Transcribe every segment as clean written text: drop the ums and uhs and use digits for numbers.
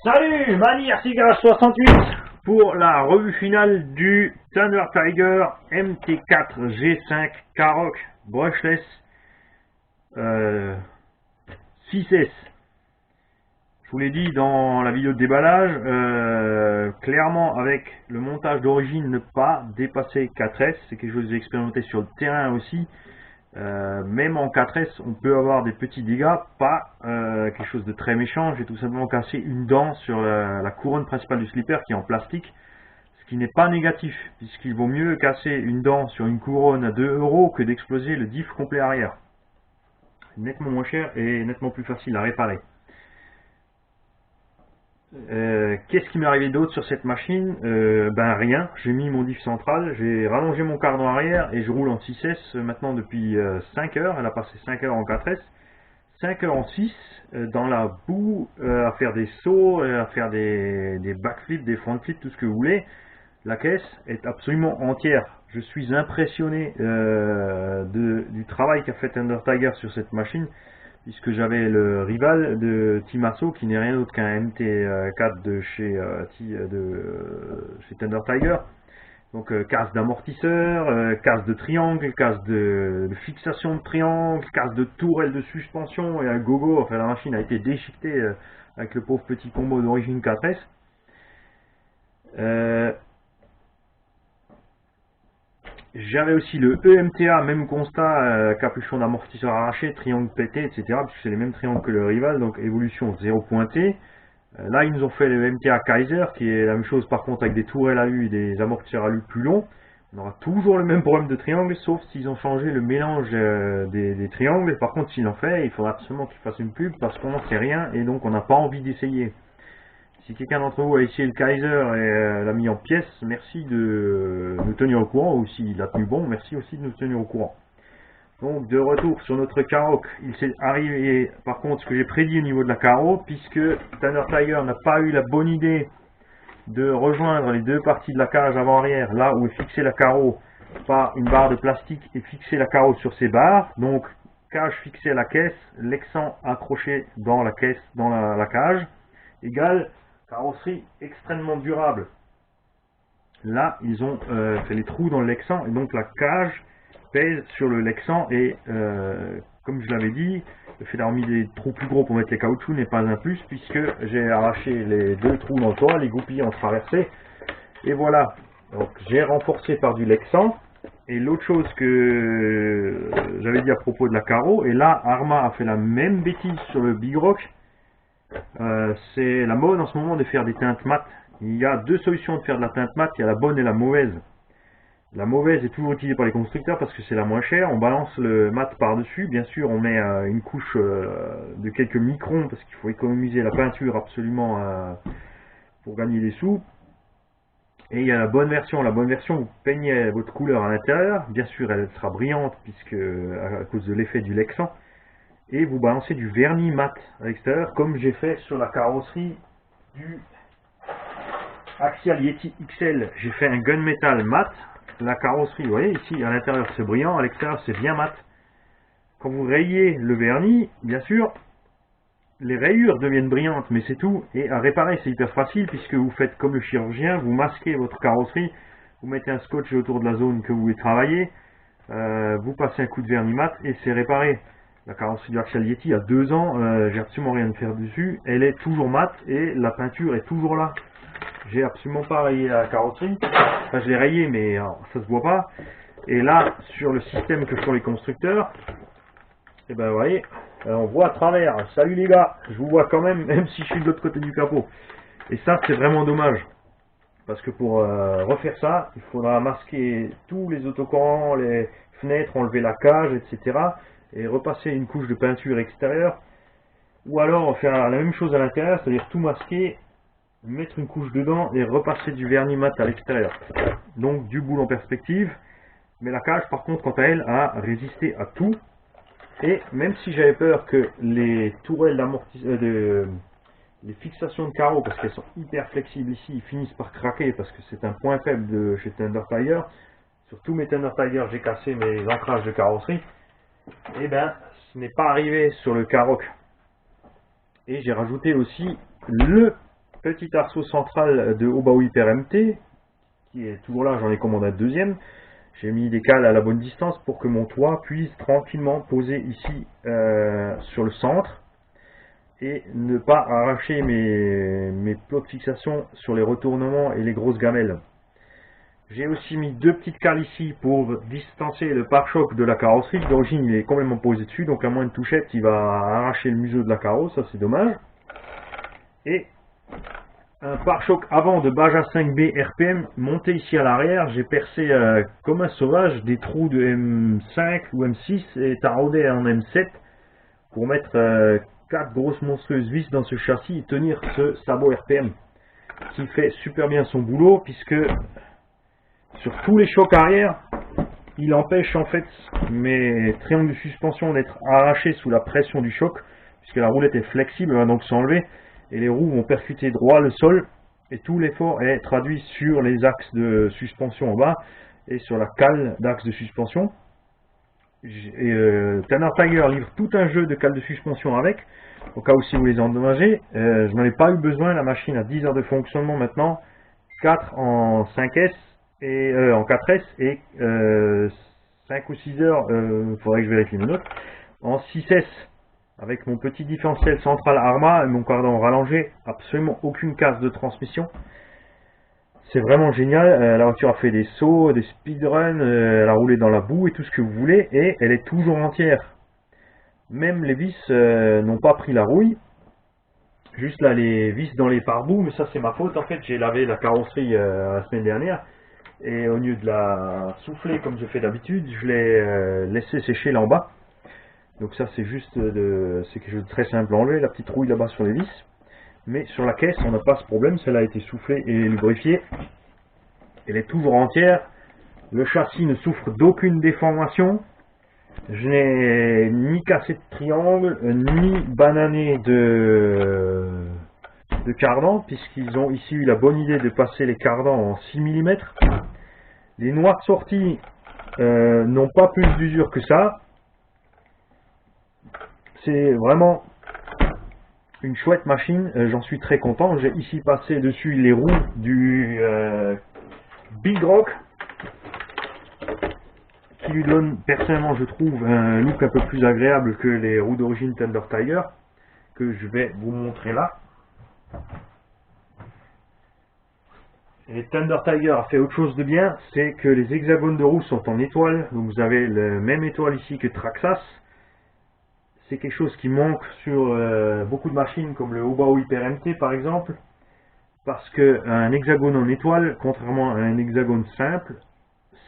Salut, Mani Garage 68 pour la revue finale du Thunder Tiger MT4 G5 Karoq Brushless 6S. Je vous l'ai dit dans la vidéo de déballage, clairement avec le montage d'origine ne pas dépasser 4S, c'est quelque chose que j'ai expérimenté sur le terrain aussi. Même en 4S on peut avoir des petits dégâts, pas quelque chose de très méchant. J'ai tout simplement cassé une dent sur la couronne principale du slipper qui est en plastique, ce qui n'est pas négatif puisqu'il vaut mieux casser une dent sur une couronne à 2 € que d'exploser le diff complet arrière. Nettement moins cher et nettement plus facile à réparer. Qu'est-ce qui m'est arrivé d'autre sur cette machine? Ben rien, j'ai mis mon diff central, j'ai rallongé mon cardan arrière et je roule en 6S maintenant depuis 5 heures. Elle a passé 5 heures en 4S, 5 heures en 6 dans la boue, à faire des sauts, à faire des backflips, des frontflips, tout ce que vous voulez. La caisse est absolument entière. Je suis impressionné du travail qu'a fait Thunder Tiger sur cette machine, puisque j'avais le rival de Team Asso qui n'est rien d'autre qu'un MT4 de chez Thunder Tiger. Donc casse d'amortisseur, casse de triangle, casse de fixation de triangle, casse de tourelle de suspension et un gogo. Enfin, la machine a été déchiquetée avec le pauvre petit combo d'origine 4S. J'avais aussi le EMTA, même constat, capuchon d'amortisseur arraché, triangle pété, etc. Puisque c'est les mêmes triangles que le rival, donc évolution 0 pointé. Là, ils nous ont fait le EMTA Kaiser, qui est la même chose par contre avec des tourelles alu et des amortisseurs alu plus longs. On aura toujours le même problème de triangle, sauf s'ils ont changé le mélange des triangles. Par contre, s'ils l'ont fait, il faudra absolument qu'ils fassent une pub, parce qu'on n'en sait rien, et donc on n'a pas envie d'essayer. Si quelqu'un d'entre vous a essayé le Kaiser et l'a mis en pièces, merci de nous tenir au courant, ou s'il a tenu bon, merci aussi de nous tenir au courant. Donc de retour sur notre Karoq, il s'est arrivé par contre ce que j'ai prédit au niveau de la carreau, puisque Thunder Tiger n'a pas eu la bonne idée de rejoindre les deux parties de la cage avant-arrière, là où est fixée la carreau par une barre de plastique et fixer la carreau sur ces barres. Donc cage fixée à la caisse, l'excent accroché dans la caisse, dans la cage, égale carrosserie extrêmement durable. Là, ils ont fait les trous dans le Lexan et donc la cage pèse sur le Lexan et comme je l'avais dit, le fait d'avoir mis des trous plus gros pour mettre les caoutchoucs n'est pas un plus, puisque j'ai arraché les deux trous dans le toit, les goupilles ont traversé et voilà. Donc j'ai renforcé par du Lexan. Et l'autre chose que j'avais dit à propos de la carreau, et là Arma a fait la même bêtise sur le Big Rock. C'est la mode en ce moment de faire des teintes mat. Il y a deux solutions de faire de la teinte mat, il y a la bonne et la mauvaise. La mauvaise est toujours utilisée par les constructeurs parce que c'est la moins chère. On balance le mat par dessus, bien sûr on met une couche de quelques microns parce qu'il faut économiser la peinture absolument pour gagner des sous. Et il y a la bonne version, vous peignez votre couleur à l'intérieur, bien sûr elle sera brillante puisque à cause de l'effet du Lexan. Et vous balancez du vernis mat à l'extérieur, comme j'ai fait sur la carrosserie du Axial Yeti XL. J'ai fait un gunmetal mat. La carrosserie, vous voyez ici à l'intérieur c'est brillant, à l'extérieur c'est bien mat. Quand vous rayez le vernis, bien sûr les rayures deviennent brillantes, mais c'est tout. Et à réparer c'est hyper facile puisque vous faites comme le chirurgien, vous masquez votre carrosserie, vous mettez un scotch autour de la zone que vous voulez travailler, vous passez un coup de vernis mat et c'est réparé. La carrosserie du Axial Yeti a 2 ans, j'ai absolument rien à faire dessus, elle est toujours mate et la peinture est toujours là. J'ai absolument pas rayé la carrosserie, enfin je l'ai rayé mais ça se voit pas. Et là, sur le système que font les constructeurs, et ben vous voyez, on voit à travers. Salut les gars, je vous vois quand même, même si je suis de l'autre côté du capot. Et ça c'est vraiment dommage, parce que pour refaire ça, il faudra masquer tous les autocollants, les fenêtres, enlever la cage, etc. et repasser une couche de peinture extérieure, ou alors faire la même chose à l'intérieur, c'est-à-dire tout masquer, mettre une couche dedans et repasser du vernis mat à l'extérieur. Donc du boulot en perspective, mais la cage par contre quant à elle a résisté à tout. Et même si j'avais peur que les tourelles d'amortisseur, les fixations de carreaux, parce qu'elles sont hyper flexibles ici, finissent par craquer parce que c'est un point faible de chez Thunder Tiger. Sur tous mes Thunder Tiger j'ai cassé mes ancrages de carrosserie. Et ben ce n'est pas arrivé sur le Karoq. Et j'ai rajouté aussi le petit arceau central de Obaou Hyper MT, qui est toujours là, j'en ai commandé un deuxième. J'ai mis des cales à la bonne distance pour que mon toit puisse tranquillement poser ici sur le centre et ne pas arracher mes plots de fixation sur les retournements et les grosses gamelles. J'ai aussi mis deux petites cales ici pour distancer le pare-choc de la carrosserie. D'origine, il est complètement posé dessus, donc à moins de touchette, il va arracher le museau de la carrosse, ça c'est dommage. Et un pare-choc avant de Baja 5B RPM monté ici à l'arrière. J'ai percé comme un sauvage des trous de M5 ou M6 et taraudé en M7 pour mettre 4 grosses monstrueuses vis dans ce châssis et tenir ce sabot RPM qui fait super bien son boulot, puisque sur tous les chocs arrière, il empêche en fait mes triangles de suspension d'être arrachés sous la pression du choc, puisque la roulette est flexible, elle va donc s'enlever et les roues vont percuter droit le sol, et tout l'effort est traduit sur les axes de suspension en bas et sur la cale d'axe de suspension. Thunder Tiger livre tout un jeu de cales de suspension avec, au cas où si vous les endommagez. Je n'en ai pas eu besoin, la machine a 10 heures de fonctionnement maintenant, 4 en 5S et en 4S et 5 ou 6 heures, il faudrait que je vérifie mes notes, en 6S avec mon petit différentiel central Arma et mon cardan rallongé, absolument aucune casse de transmission. C'est vraiment génial. La voiture a fait des sauts, des speedruns, elle a roulé dans la boue et tout ce que vous voulez, et elle est toujours entière. Même les vis n'ont pas pris la rouille. Juste là, les vis dans les pare-boues, mais ça c'est ma faute. En fait, j'ai lavé la carrosserie la semaine dernière, et au lieu de la souffler comme je fais d'habitude, je l'ai laissé sécher là en bas. Donc ça c'est juste c'est quelque chose de très simple à enlever, la petite rouille là-bas sur les vis. Mais sur la caisse, on n'a pas ce problème, celle-là a été soufflée et lubrifiée. Elle est toujours entière. Le châssis ne souffre d'aucune déformation. Je n'ai ni cassé de triangle, ni banané de cardan, puisqu'ils ont ici eu la bonne idée de passer les cardans en 6 mm. Les noix de sortie n'ont pas plus d'usure que ça. C'est vraiment une chouette machine, j'en suis très content. J'ai ici passé dessus les roues du Big Rock, qui lui donne personnellement, je trouve, un look un peu plus agréable que les roues d'origine Thunder Tiger, que je vais vous montrer là. Et Thunder Tiger a fait autre chose de bien, c'est que les hexagones de roues sont en étoile, donc vous avez le même étoile ici que Traxxas. C'est quelque chose qui manque sur beaucoup de machines comme le Obaou Hyper MT par exemple, parce qu'un hexagone en étoile, contrairement à un hexagone simple,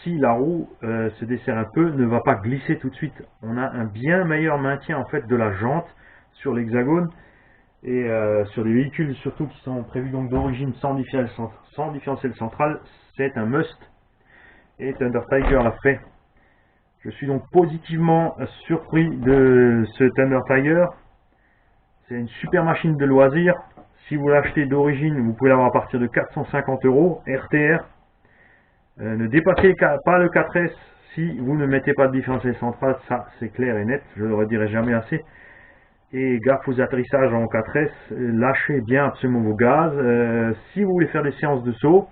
si la roue se desserre un peu, ne va pas glisser tout de suite. On a un bien meilleur maintien en fait de la jante sur l'hexagone, et sur des véhicules surtout qui sont prévus donc d'origine sans différentiel central, c'est un must, et Thunder Tiger l'a fait. Je suis donc positivement surpris de ce Thunder Tiger. C'est une super machine de loisir. Si vous l'achetez d'origine, vous pouvez l'avoir à partir de 450 € RTR. Ne dépassez pas le 4S si vous ne mettez pas de différentiel central, ça c'est clair et net, je ne le redirai jamais assez. Et gaffe aux atterrissages en 4S, lâchez bien absolument vos gaz. Si vous voulez faire des séances de saut,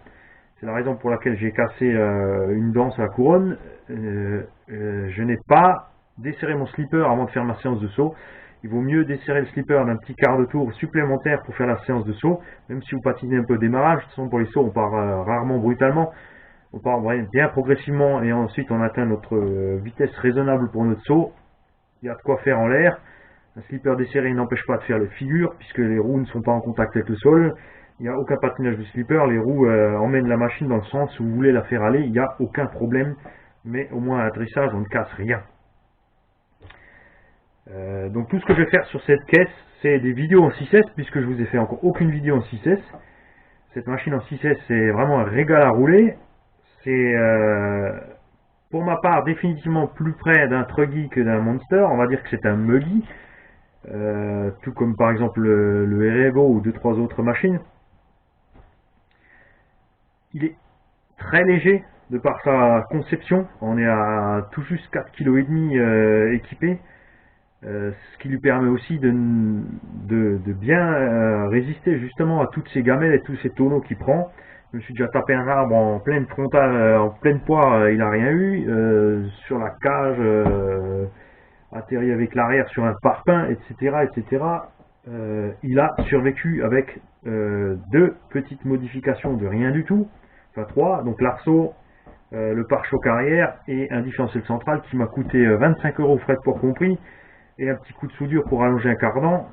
c'est la raison pour laquelle j'ai cassé une dent sur la couronne. Je n'ai pas desserré mon slipper avant de faire ma séance de saut. Il vaut mieux desserrer le slipper d'un petit quart de tour supplémentaire pour faire la séance de saut, même si vous patinez un peu au démarrage. De toute façon, pour les sauts, on part rarement brutalement. On part bien progressivement et ensuite on atteint notre vitesse raisonnable pour notre saut. Il y a de quoi faire en l'air. Un slipper desserré n'empêche pas de faire les figures, puisque les roues ne sont pas en contact avec le sol. Il n'y a aucun patinage de slipper, les roues emmènent la machine dans le sens où vous voulez la faire aller, il n'y a aucun problème, mais au moins à l'atterrissage on ne casse rien. Donc tout ce que je vais faire sur cette caisse, c'est des vidéos en 6S, puisque je vous ai fait encore aucune vidéo en 6S. Cette machine en 6S, c'est vraiment un régal à rouler. C'est pour ma part définitivement plus près d'un Truggy que d'un Monster, on va dire que c'est un Muggy. Tout comme par exemple le Erego ou 2-3 autres machines. Il est très léger de par sa conception, on est à tout juste 4,5 kg équipé. ce qui lui permet aussi de bien résister justement à toutes ces gamelles et tous ces tonneaux qu'il prend. Je me suis déjà tapé un arbre en pleine frontale, en pleine poire, il n'a rien eu. Sur la cage, atterri avec l'arrière sur un parpaing, etc. etc. Il a survécu avec 2 petites modifications de rien du tout, enfin 3, donc l'arceau, le pare-choc arrière et un différentiel central qui m'a coûté 25 € frais de port compris, et un petit coup de soudure pour allonger un cardan.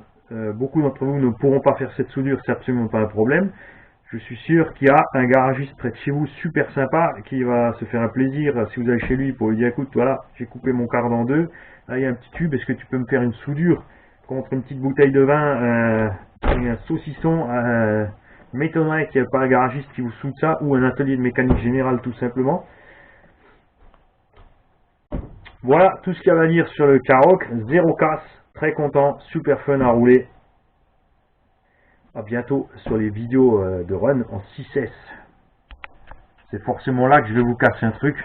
Beaucoup d'entre vous ne pourront pas faire cette soudure, c'est absolument pas un problème. Je suis sûr qu'il y a un garagiste près de chez vous super sympa qui va se faire un plaisir si vous allez chez lui pour lui dire écoute voilà j'ai coupé mon cardan en 2, là il y a un petit tube, est-ce que tu peux me faire une soudure contre une petite bouteille de vin et un saucisson. M'étonnerait qu'il n'y ait pas un garagiste qui vous soude ça, ou un atelier de mécanique générale tout simplement. Voilà tout ce qu'il y a à dire sur le Karoq, 0 casse, très content, super fun à rouler. A bientôt sur les vidéos de run en 6S. C'est forcément là que je vais vous casser un truc.